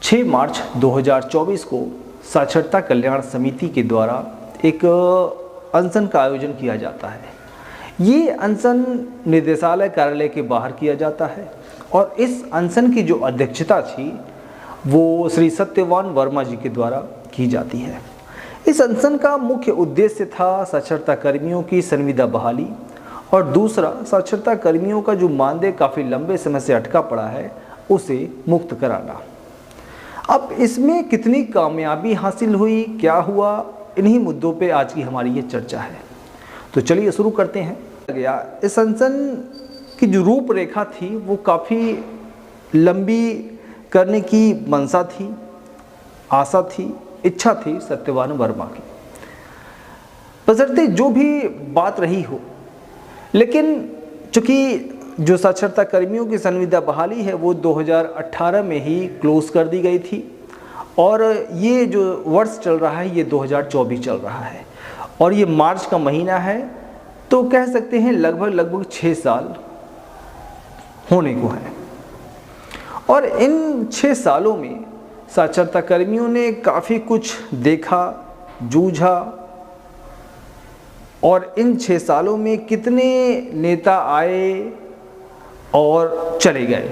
6 मार्च 2024 को साक्षरता कल्याण समिति के द्वारा एक अनशन का आयोजन किया जाता है। ये अनशन निदेशालय कार्यालय के बाहर किया जाता है और इस अनशन की जो अध्यक्षता थी वो श्री सत्यवान वर्मा जी के द्वारा की जाती है। इस अनशन का मुख्य उद्देश्य था साक्षरता कर्मियों की संविदा बहाली और दूसरा साक्षरता कर्मियों का जो मानदेय काफ़ी लंबे समय से अटका पड़ा है उसे मुक्त कराना। अब इसमें कितनी कामयाबी हासिल हुई, क्या हुआ, इन्हीं मुद्दों पे आज की हमारी ये चर्चा है। तो चलिए शुरू करते हैं। इस अनशन की जो रूपरेखा थी वो काफ़ी लंबी करने की मंशा थी, आशा थी, इच्छा थी सत्यवान वर्मा की। बशर्ते जो भी बात रही हो, लेकिन चूँकि जो साक्षरता कर्मियों की संविदा बहाली है वो 2018 में ही क्लोज कर दी गई थी और ये जो वर्ष चल रहा है ये 2024 चल रहा है और ये मार्च का महीना है, तो कह सकते हैं लगभग 6 साल होने को है। और इन 6 सालों में साक्षरता कर्मियों ने काफ़ी कुछ देखा, जूझा और इन 6 सालों में कितने नेता आए और चले गए,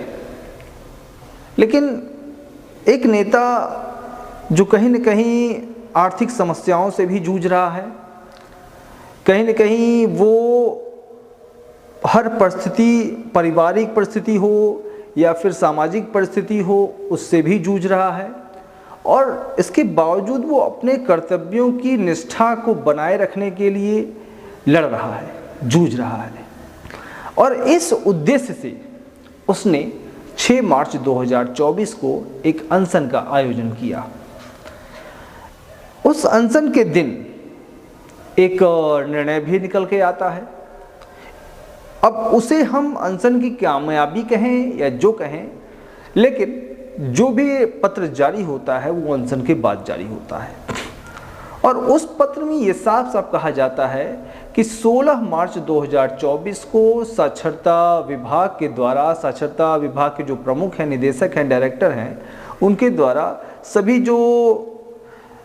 लेकिन एक नेता जो कहीं न कहीं आर्थिक समस्याओं से भी जूझ रहा है, कहीं न कहीं वो हर परिस्थिति, पारिवारिक परिस्थिति हो या फिर सामाजिक परिस्थिति हो, उससे भी जूझ रहा है और इसके बावजूद वो अपने कर्तव्यों की निष्ठा को बनाए रखने के लिए लड़ रहा है, जूझ रहा है। और इस उद्देश्य से उसने 6 मार्च 2024 को एक अनशन का आयोजन किया। उस अनशन के दिन एक निर्णय भी निकल के आता है। अब उसे हम अनशन की कामयाबी कहें या जो कहें, लेकिन जो भी पत्र जारी होता है वो अनशन के बाद जारी होता है और उस पत्र में ये साफ साफ कहा जाता है कि 16 मार्च 2024 को साक्षरता विभाग के द्वारा, साक्षरता विभाग के जो प्रमुख हैं, निदेशक हैं, डायरेक्टर हैं, उनके द्वारा सभी जो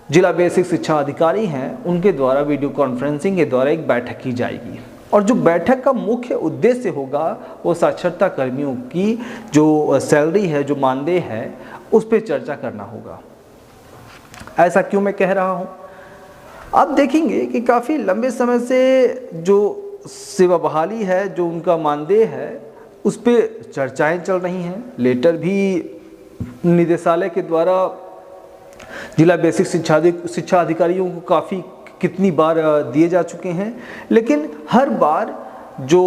जिला बेसिक शिक्षा अधिकारी हैं उनके द्वारा वीडियो कॉन्फ्रेंसिंग के द्वारा एक बैठक की जाएगी और जो बैठक का मुख्य उद्देश्य होगा वो साक्षरता कर्मियों की जो सैलरी है, जो मानदेय है, उस पर चर्चा करना होगा। ऐसा क्यों मैं कह रहा हूँ? आप देखेंगे कि काफ़ी लंबे समय से जो सेवा बहाली है, जो उनका मानदेय है, उस पर चर्चाएं चल रही हैं। लेटर भी निदेशालय के द्वारा जिला बेसिक शिक्षा अधिकारियों को काफ़ी कितनी बार दिए जा चुके हैं, लेकिन हर बार जो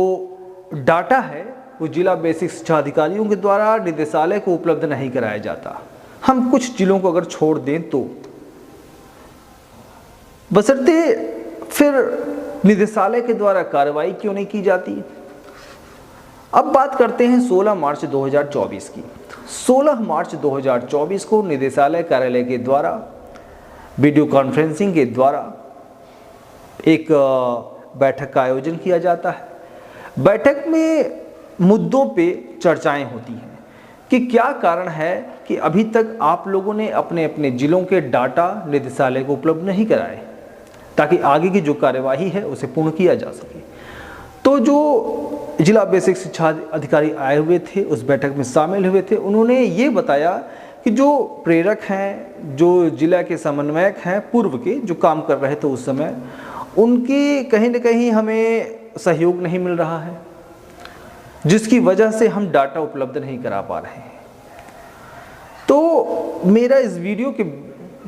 डाटा है वो जिला बेसिक शिक्षा अधिकारियों के द्वारा निदेशालय को उपलब्ध नहीं कराया जाता। हम कुछ जिलों को अगर छोड़ दें तो बशर्ते फिर निदेशालय के द्वारा कार्रवाई क्यों नहीं की जाती। अब बात करते हैं 16 मार्च 2024 की। 16 मार्च 2024 को निदेशालय कार्यालय के द्वारा वीडियो कॉन्फ्रेंसिंग के द्वारा एक बैठक का आयोजन किया जाता है। बैठक में मुद्दों पे चर्चाएं होती हैं कि क्या कारण है कि अभी तक आप लोगों ने अपने अपने जिलों के डाटा निदेशालय को उपलब्ध नहीं कराए, ताकि आगे की जो कार्यवाही है उसे पूर्ण किया जा सके। तो जो जिला बेसिक शिक्षा अधिकारी आए हुए थे, उस बैठक में शामिल हुए थे, उन्होंने ये बताया कि जो प्रेरक हैं, जो जिला के समन्वयक हैं पूर्व के, जो काम कर रहे थे उस समय, उनकी कहीं न कहीं हमें सहयोग नहीं मिल रहा है, जिसकी वजह से हम डाटा उपलब्ध नहीं करा पा रहे हैं। तो मेरा इस वीडियो के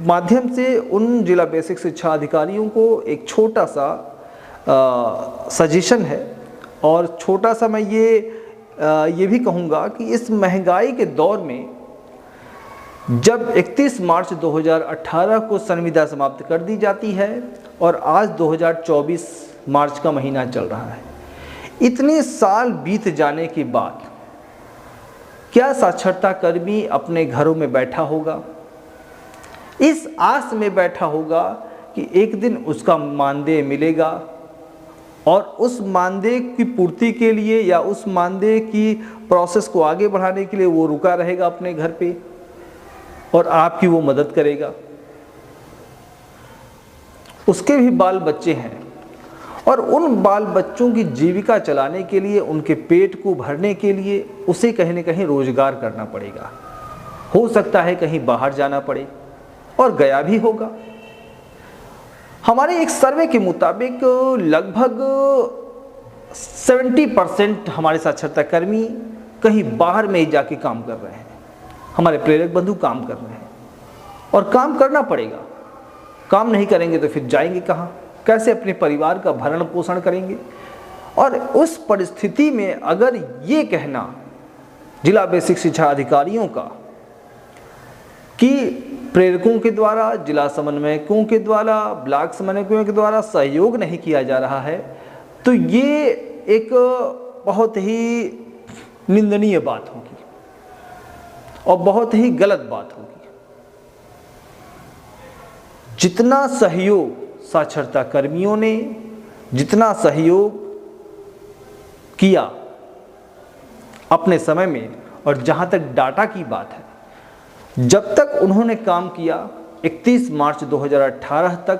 माध्यम से उन जिला बेसिक शिक्षा अधिकारियों को एक छोटा सा सजेशन है और छोटा सा मैं ये भी कहूँगा कि इस महंगाई के दौर में जब 31 मार्च 2018 को संविदा समाप्त कर दी जाती है और आज 2024 मार्च का महीना चल रहा है, इतने साल बीत जाने के बाद क्या साक्षरता कर्मी अपने घरों में बैठा होगा, इस आस में बैठा होगा कि एक दिन उसका मानदेय मिलेगा और उस मानदेय की पूर्ति के लिए या उस मानदेय की प्रोसेस को आगे बढ़ाने के लिए वो रुका रहेगा अपने घर पे? और आपकी वो मदद करेगा। उसके भी बाल बच्चे हैं और उन बाल बच्चों की जीविका चलाने के लिए, उनके पेट को भरने के लिए उसे कहीं न कहीं रोजगार करना पड़ेगा। हो सकता है कहीं बाहर जाना पड़े, और गया भी होगा। हमारे एक सर्वे के मुताबिक लगभग 70% हमारे साक्षरता कर्मी कहीं बाहर में ही जाके काम कर रहे हैं। हमारे प्रेरक बंधु काम कर रहे हैं और काम करना पड़ेगा। काम नहीं करेंगे तो फिर जाएंगे कहाँ, कैसे अपने परिवार का भरण पोषण करेंगे। और उस परिस्थिति में अगर ये कहना जिला बेसिक शिक्षा अधिकारियों का कि प्रेरकों के द्वारा, जिला समन्वयकों के द्वारा, ब्लॉक समन्वयकों के द्वारा सहयोग नहीं किया जा रहा है, तो ये एक बहुत ही निंदनीय बात होगी और बहुत ही गलत बात होगी। जितना सहयोग साक्षरता कर्मियों ने, जितना सहयोग किया अपने समय में, और जहां तक डाटा की बात है, जब तक उन्होंने काम किया 31 मार्च 2018 तक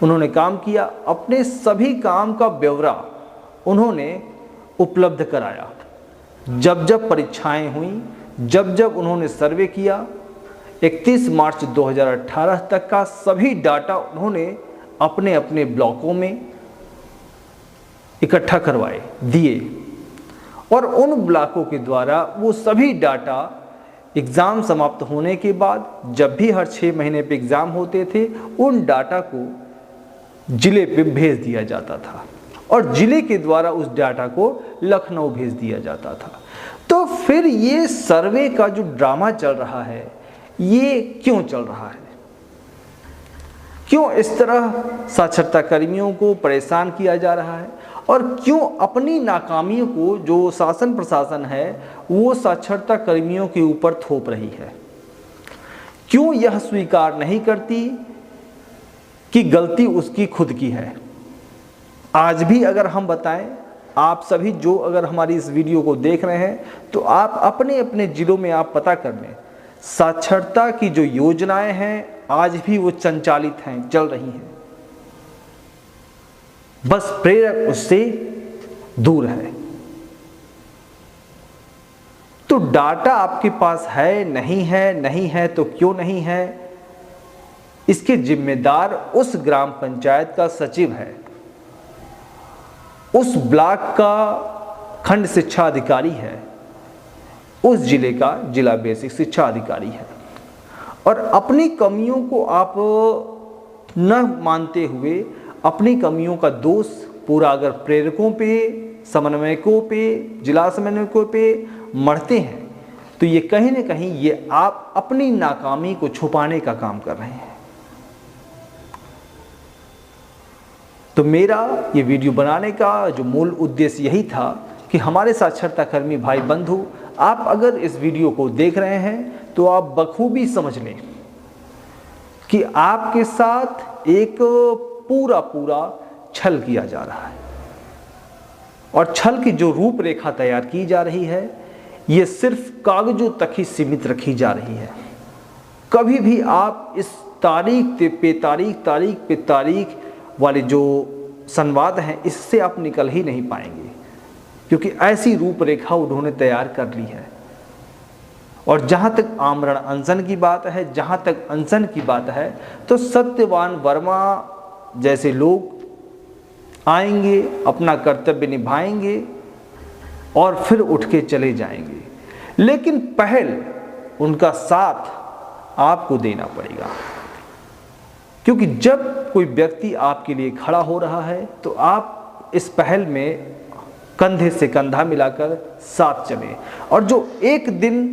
उन्होंने काम किया, अपने सभी काम का ब्यौरा उन्होंने उपलब्ध कराया। जब जब परीक्षाएं हुई, जब जब उन्होंने सर्वे किया, 31 मार्च 2018 तक का सभी डाटा उन्होंने अपने अपने ब्लॉकों में इकट्ठा करवाए, दिए, और उन ब्लॉकों के द्वारा वो सभी डाटा एग्ज़ाम समाप्त होने के बाद, जब भी हर 6 महीने पे एग्ज़ाम होते थे, उन डाटा को जिले पे भेज दिया जाता था और जिले के द्वारा उस डाटा को लखनऊ भेज दिया जाता था। तो फिर ये सर्वे का जो ड्रामा चल रहा है, ये क्यों चल रहा है? क्यों इस तरह साक्षरता कर्मियों को परेशान किया जा रहा है? और क्यों अपनी नाकामियों को जो शासन प्रशासन है वो साक्षरता कर्मियों के ऊपर थोप रही है? क्यों यह स्वीकार नहीं करती कि गलती उसकी खुद की है? आज भी अगर हम बताएं, आप सभी जो अगर हमारी इस वीडियो को देख रहे हैं, तो आप अपने अपने जिलों में आप पता कर लें, साक्षरता की जो योजनाएं हैं आज भी वो संचालित हैं, चल रही हैं, बस प्रेरक उससे दूर है। तो डाटा आपके पास है, नहीं है तो क्यों नहीं है? इसके जिम्मेदार उस ग्राम पंचायत का सचिव है, उस ब्लॉक का खंड शिक्षा अधिकारी है, उस जिले का जिला बेसिक शिक्षा अधिकारी है। और अपनी कमियों को आप न मानते हुए, अपनी कमियों का दोष पूरा अगर प्रेरकों पे, समन्वयकों पे, जिला समन्वयकों पे मढ़ते हैं, तो ये कहीं न कहीं ये आप अपनी नाकामी को छुपाने का काम कर रहे हैं। तो मेरा ये वीडियो बनाने का जो मूल उद्देश्य यही था कि हमारे साक्षरता कर्मी भाई बंधु, आप अगर इस वीडियो को देख रहे हैं तो आप बखूबी समझ लें कि आपके साथ एक पूरा छल किया जा रहा है, और छल की जो रूपरेखा तैयार की जा रही है, ये सिर्फ कागजों तक ही सीमित रखी जा रही है। कभी भी आप इस तारीख पे तारीख वाले जो संवाद हैं, इससे आप निकल ही नहीं पाएंगे, क्योंकि ऐसी रूपरेखा उन्होंने तैयार कर ली है। और जहाँ तक आमरण अनशन की बात है, जहाँ तक अनशन की बात है, तो सत्यवान वर्मा जैसे लोग आएंगे, अपना कर्तव्य निभाएंगे और फिर उठ के चले जाएंगे, लेकिन पहल उनका साथ आपको देना पड़ेगा। क्योंकि जब कोई व्यक्ति आपके लिए खड़ा हो रहा है, तो आप इस पहल में कंधे से कंधा मिलाकर साथ चलें। और जो एक दिन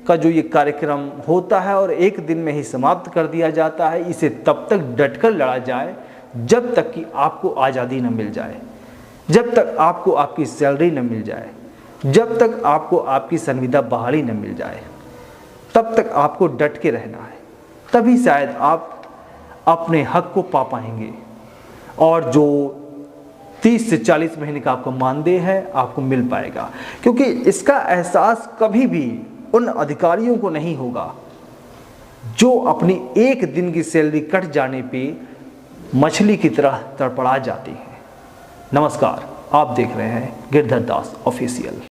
का जो ये कार्यक्रम होता है और एक दिन में ही समाप्त कर दिया जाता है, इसे तब तक डटकर लड़ा जाए जब तक कि आपको आज़ादी न मिल जाए, जब तक आपको आपकी सैलरी न मिल जाए, जब तक आपको आपकी संविदा बहाली न मिल जाए, तब तक आपको डट के रहना है। तभी शायद आप अपने हक को पा पाएंगे और जो 30 से 40 महीने का आपका मानदेय है आपको मिल पाएगा। क्योंकि इसका एहसास कभी भी उन अधिकारियों को नहीं होगा जो अपनी एक दिन की सैलरी कट जाने पे मछली की तरह तड़पड़ा जाती हैं। नमस्कार, आप देख रहे हैं गिरधर दास ऑफिशियल।